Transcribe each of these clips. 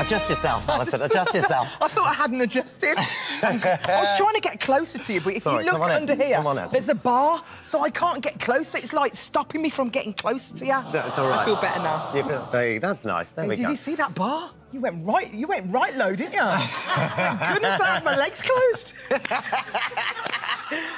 Adjust yourself, Alison, adjust yourself. I thought I hadn't adjusted. I was trying to get closer to you, but if you look under here, there's a bar, so I can't get closer. It's like stopping me from getting closer to you. That's all right. I feel better now. That's nice. There we go. Did you see that bar? You went right low, didn't you? Thank goodness I had my legs closed.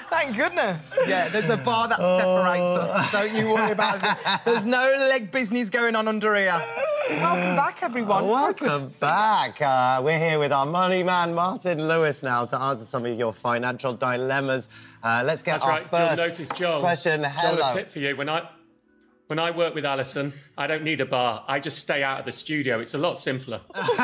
Thank goodness. Yeah, there's a bar that separates us. Don't you worry about it. There's no leg business going on under here. Welcome back, everyone. Welcome back. We're here with our money man, Martin Lewis, now to answer some of your financial dilemmas. Let's get our first You'll notice, Joel, question. Hello. Joel, a tip for you. When I work with Alison, I don't need a bar. I just stay out of the studio. It's a lot simpler. That's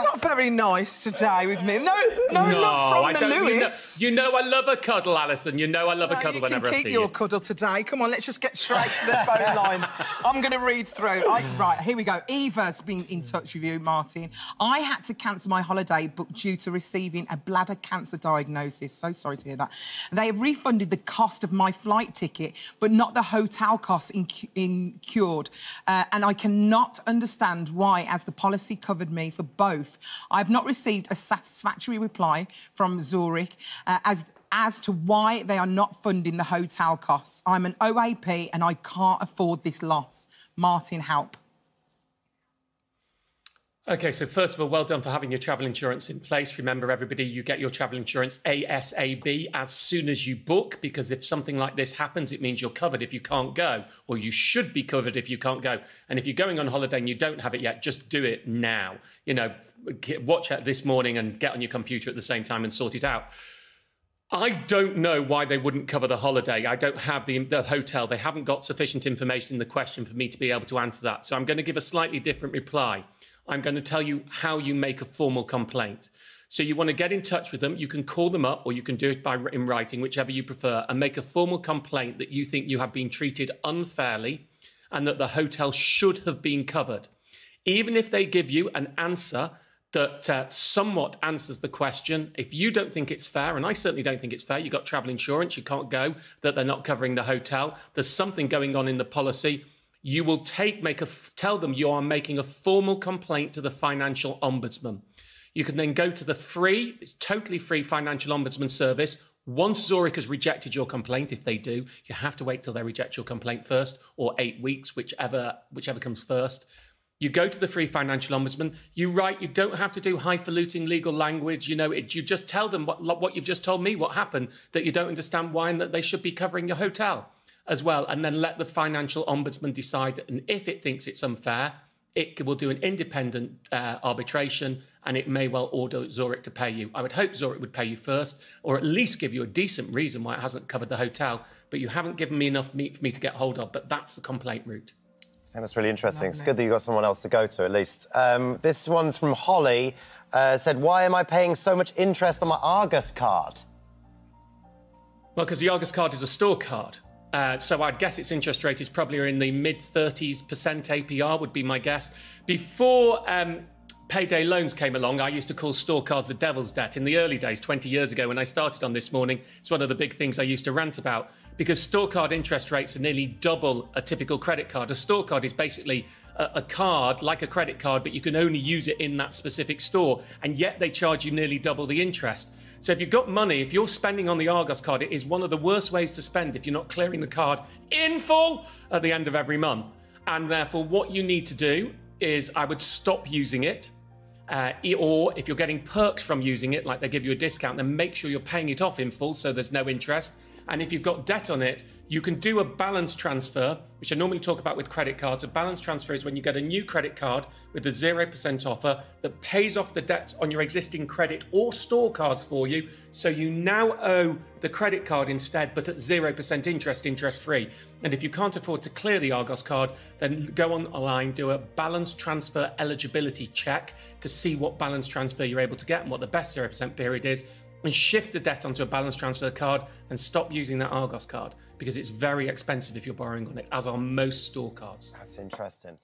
not very nice today with me. No love from the Lewis. You know I love a cuddle, Alison. You know I love a cuddle whenever I see you. You can keep your cuddle today. Come on, let's just get straight to the phone lines. I'm going to read through. Right, here we go. Eva's been in touch with you, Martin. I had to cancel my holiday book due to receiving a bladder cancer diagnosis. So sorry to hear that. They have refunded the cost of my flight ticket, but not the hotel costs incurred. And I cannot understand why, as the policy covered me for both. I've not received a satisfactory reply from Zurich as to why they are not funding the hotel costs. I'm an OAP and I can't afford this loss. Martin, help. OK, so first of all, well done for having your travel insurance in place. Remember, everybody, you get your travel insurance ASAP as soon as you book, because if something like this happens, it means you're covered if you can't go, or you should be covered if you can't go. And if you're going on holiday and you don't have it yet, just do it now. You know, watch it this morning and get on your computer at the same time and sort it out. I don't know why they wouldn't cover the holiday. I don't have the hotel. They haven't got sufficient information in the question for me to be able to answer that. So I'm going to give a slightly different reply. I'm going to tell you how you make a formal complaint. So you want to get in touch with them. You can call them up or you can do it in writing, whichever you prefer, and make a formal complaint that you think you have been treated unfairly and that the hotel should have been covered. Even if they give you an answer that somewhat answers the question, if you don't think it's fair, and I certainly don't think it's fair, you've got travel insurance, you can't go, that they're not covering the hotel, there's something going on in the policy, you will tell them you are making a formal complaint to the financial ombudsman. You can then go to the it's totally free financial ombudsman service. Once Zurich has rejected your complaint, if they do, you have to wait till they reject your complaint first, or 8 weeks, whichever comes first. You go to the free financial ombudsman, you write, you don't have to do highfalutin legal language, you know, you just tell them what you've just told me, what happened, that you don't understand why and that they should be covering your hotel as well, and then let the financial ombudsman decide, and if it thinks it's unfair, it will do an independent arbitration, and it may well order Zurich to pay you. I would hope Zurich would pay you first, or at least give you a decent reason why it hasn't covered the hotel, but you haven't given me enough meat for me to get hold of, but that's the complaint route. I think that's really interesting. It's good that you've got someone else to go to, at least. This one's from Holly, said, why am I paying so much interest on my Argos card? Well, because the Argos card is a store card. So I'd guess its interest rate is probably in the mid-30s% APR, would be my guess. Before payday loans came along, I used to call store cards the devil's debt. In the early days, 20 years ago, when I started on This Morning, it's one of the big things I used to rant about, because store card interest rates are nearly double a typical credit card. A store card is basically a card, like a credit card, but you can only use it in that specific store, and yet they charge you nearly double the interest. So if you've got money, if you're spending on the Argos card, it is one of the worst ways to spend if you're not clearing the card in full at the end of every month. And therefore, what you need to do is I would stop using it. Or if you're getting perks from using it, like they give you a discount, then make sure you're paying it off in full so there's no interest. And if you've got debt on it, you can do a balance transfer, which I normally talk about with credit cards. A balance transfer is when you get a new credit card with a 0% offer that pays off the debt on your existing credit or store cards for you. So you now owe the credit card instead, but at 0% interest, interest-free. And if you can't afford to clear the Argos card, then go online, do a balance transfer eligibility check to see what balance transfer you're able to get and what the best 0% period is, and shift the debt onto a balance transfer card and stop using that Argos card, because it's very expensive if you're borrowing on it, as are most store cards. That's interesting.